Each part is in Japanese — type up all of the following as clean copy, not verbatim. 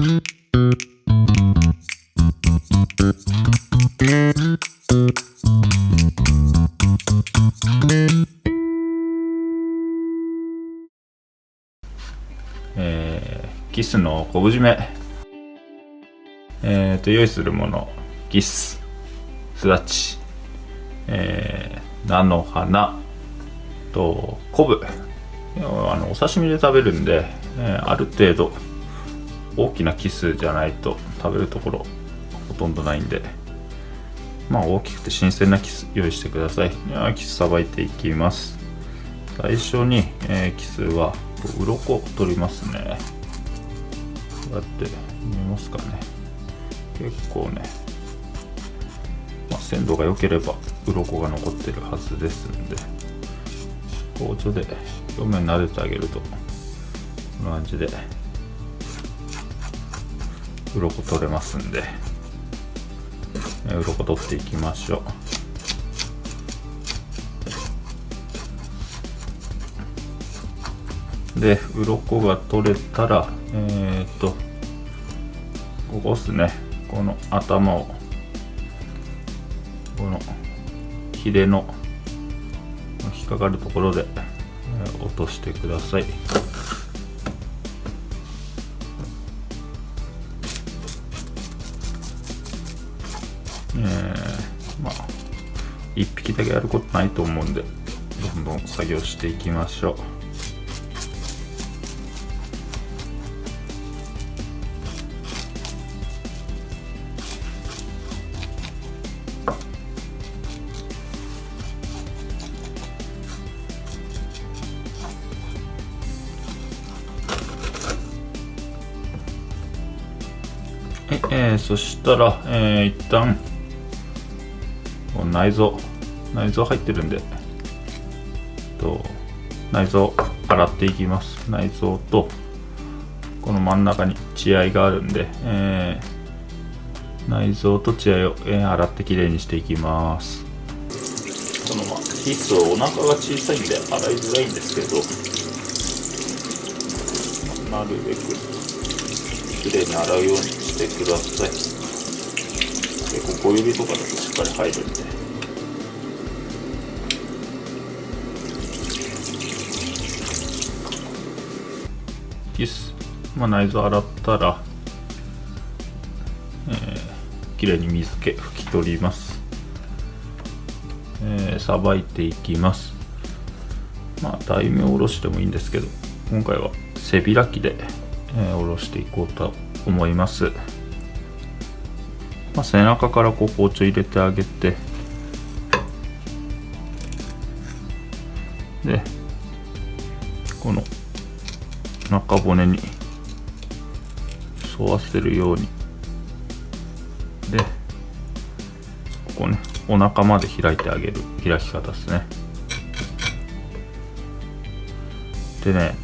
キスの昆布締め、用意するもの、キス、すだち、菜の花と昆布。お刺身で食べるんで、ある程度大きなキスじゃないと食べるところほとんどないんで、大きくて新鮮なキス用意してください。キスさばいていきます。最初に、キスは鱗取りますね。こうやって見えますかね。結構ね、鮮度が良ければ鱗が残ってるはずですんで、包丁で表面撫でてあげるとこんな感じで鱗取れますんで、鱗取っていきましょう。で、鱗が取れたらここですね、この頭をこのヒレの引っかかるところで落としてください。1匹だけやることないと思うんで、どんどん作業していきましょう。そしたら、一旦内臓入ってるんで、内臓洗っていきます。内臓とこの真ん中に血合いがあるんで、内臓と血合いを、洗ってきれいにしていきます。このキスお腹が小さいんで洗いづらいんですけど、なるべくきれいに洗うようにしてください。結構小指とかだとしっかり入るんで。キス、内臓洗ったら、きれいに水気拭き取ります。さばいていきます。大名おろしでもいいんですけど、今回は背開きで、おろしていこうと思います。背中から包丁入れてあげて、でこの中骨に沿わせるように、でここね、お腹まで開いてあげる開き方ですね。でね、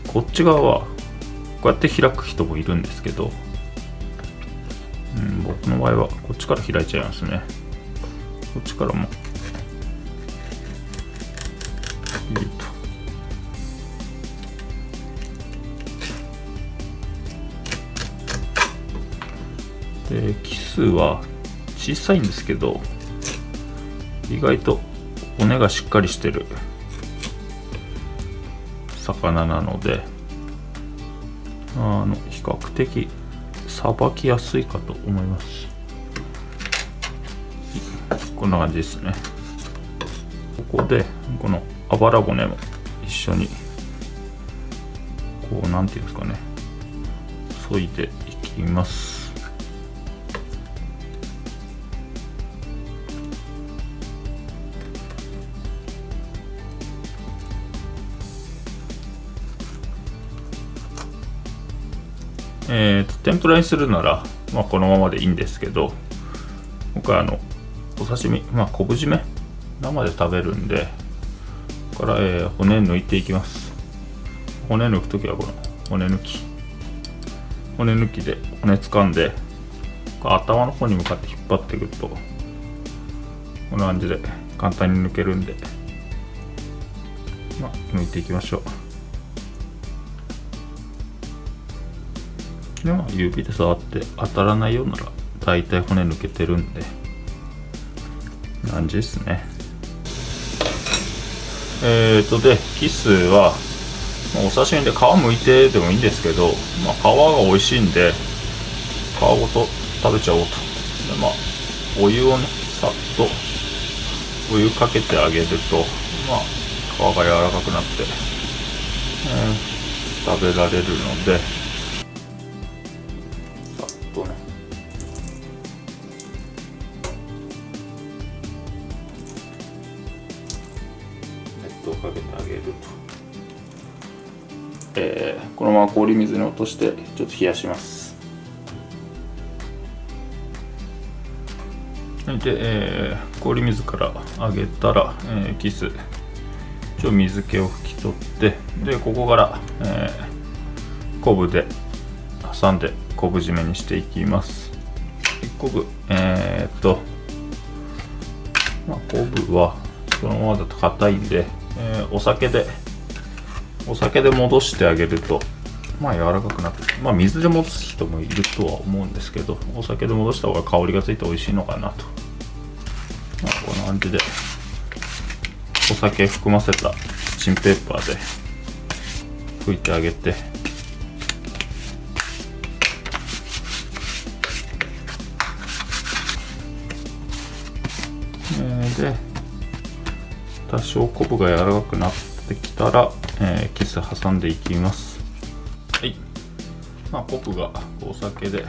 こっち側はこうやって開く人もいるんですけど、僕の場合はこっちから開いちゃいますね。こっちからもで、キスは小さいんですけど、意外と骨がしっかりしてる魚なので、比較的さばきやすいかと思います。こんな感じですね。ここでこのあばら骨も一緒になんていうんですかね、削いでいきます。天ぷらにするなら、このままでいいんですけど、僕はお刺身、昆布締め生で食べるんで、ここから、骨抜いていきます。骨抜くときはこの骨抜きで骨掴んで、頭の方に向かって引っ張っていくとこんな感じで簡単に抜けるんで、抜いていきましょう。では指で触って当たらないようならだいたい骨抜けてるんで感じですね。でキスはお刺身で皮剥いてでもいいんですけど、皮が美味しいんで皮ごと食べちゃおうと。でお湯をねさっとお湯かけてあげると皮が柔らかくなって、食べられるのでさっとね熱湯をかけてあげると、このまま氷水に落としてちょっと冷やします。で、氷水から上げたら、キス水気を拭き取って、でここから、昆布で挟んで昆布締めにしていきます。昆布昆布はそのままだと硬いんで、お酒で戻してあげると柔らかくなって、水で戻す人もいるとは思うんですけど、お酒で戻した方が香りがついて美味しいのかなと。こんな感じでお酒含ませたキッチンペーパーで拭いてあげて、で多少昆布が柔らかくなってきたら、キス挟んでいきます。はい、昆布がお酒で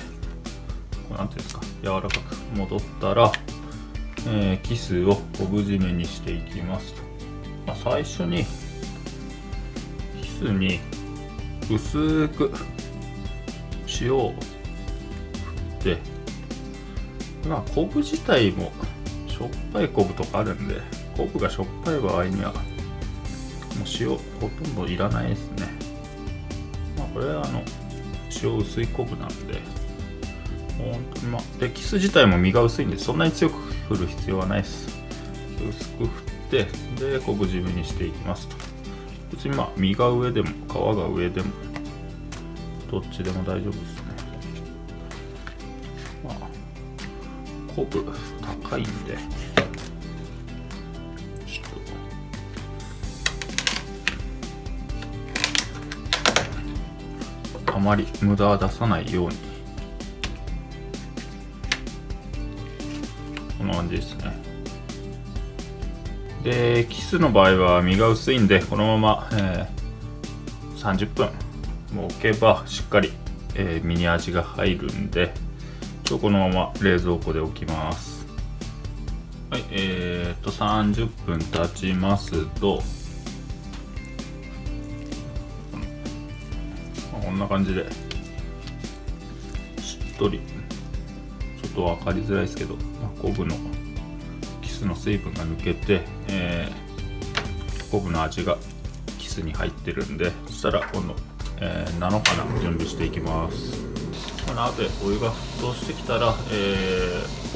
なんていうんですか柔らかく戻ったら、キスを昆布締めにしていきますと。最初にキスに薄く塩を振って、昆布自体もしょっぱい昆布とかあるんで、昆布がしょっぱい場合にはもう塩ほとんどいらないですね。これは塩薄い昆布なんで本当にでキス自体も身が薄いんでそんなに強く振る必要はないです。薄く振ってで昆布締めにしていきますと。別に身が上でも皮が上でもどっちでも大丈夫ですね。昆布高いんでちょっとあまり無駄は出さないようにこんな感じですね。でキスの場合は身が薄いんでこのまま、30分も置けばしっかり、身に味が入るんでこのまま冷蔵庫で置きます。はい、30分経ちますとこんな感じでしっとり、ちょっと分かりづらいですけど昆布のキスの水分が抜けて、昆布の味がキスに入ってるんで、そしたら今度、菜の花準備していきます。鍋お湯が沸騰してきたら、お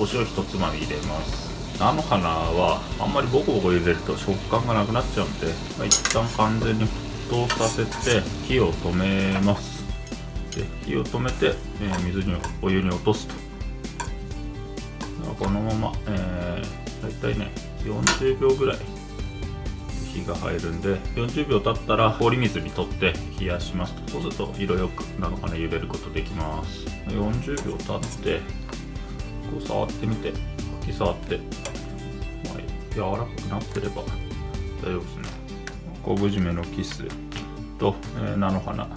塩1つまみ入れます。菜の花はあんまりボコボコ入れると食感がなくなっちゃうんで、一旦完全に沸騰させて火を止めます。で火を止めて、お湯に落とすと。このまま、だいたいね40秒ぐらい火が入るんで、40秒経ったら氷水に取って冷やしますと。そうすると色よく菜の花茹でることできます。40秒経ってこう触ってみて、茎触って、柔らかくなってれば大丈夫ですね。昆布締めのキスと、菜の花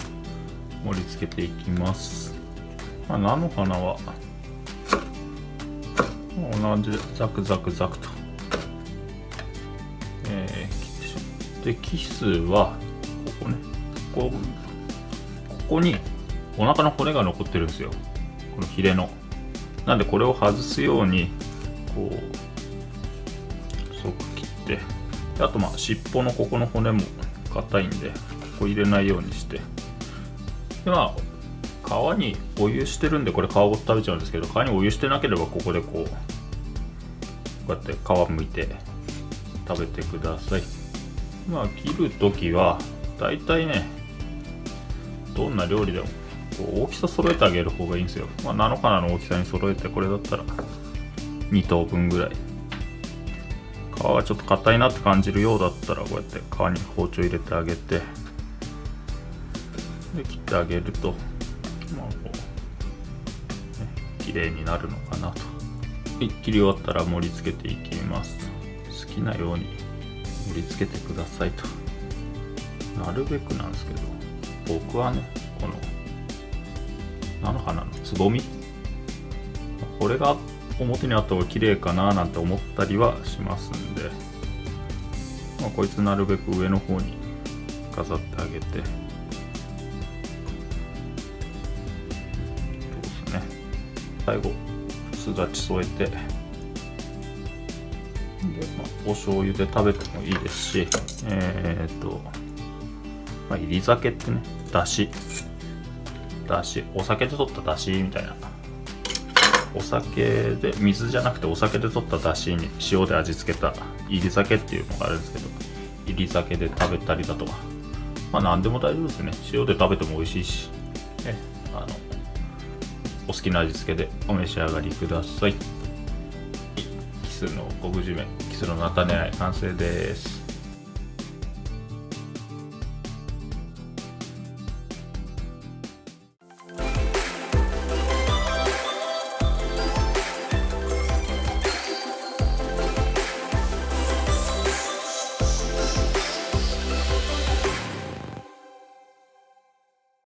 盛り付けていきます。菜の花は同じでザクザクザクと、切ってしまう。でキスはここにお腹の骨が残ってるんですよ、このヒレの。なんでこれを外すようにこう細く切って、あと尻尾のここの骨も硬いんでここ入れないようにして、で皮にお湯してるんでこれ皮ごと食べちゃうんですけど、皮にお湯してなければここでこうやって皮むいて食べてください。切るときはだいたいねどんな料理でも大きさ揃えてあげる方がいいんですよ。菜の花の大きさに揃えて、これだったら2等分ぐらい。皮がちょっと硬いなって感じるようだったら、こうやって皮に包丁入れてあげて、で切ってあげると、こう綺麗になるのかなと。切り終わったら盛り付けていきます。好きなように盛り付けてくださいと。なるべくなんですけど、僕はね、この菜の花のつぼみ、これが表にあった方が綺麗かななんて思ったりはしますんで、こいつなるべく上の方に飾ってあげて、そうですね、最後すだち添えて、で、お醤油で食べてもいいですし、煎り酒ってね、だし、お酒で取っただしみたいな、お酒で、水じゃなくてお酒で取っただしに塩で味付けた煎り酒っていうのがあるんですけど、煎り酒で食べたりだとか、何でも大丈夫ですね。塩で食べても美味しいし、お好きな味付けでお召し上がりください。キスの昆布締め、キスの菜種あえ完成です。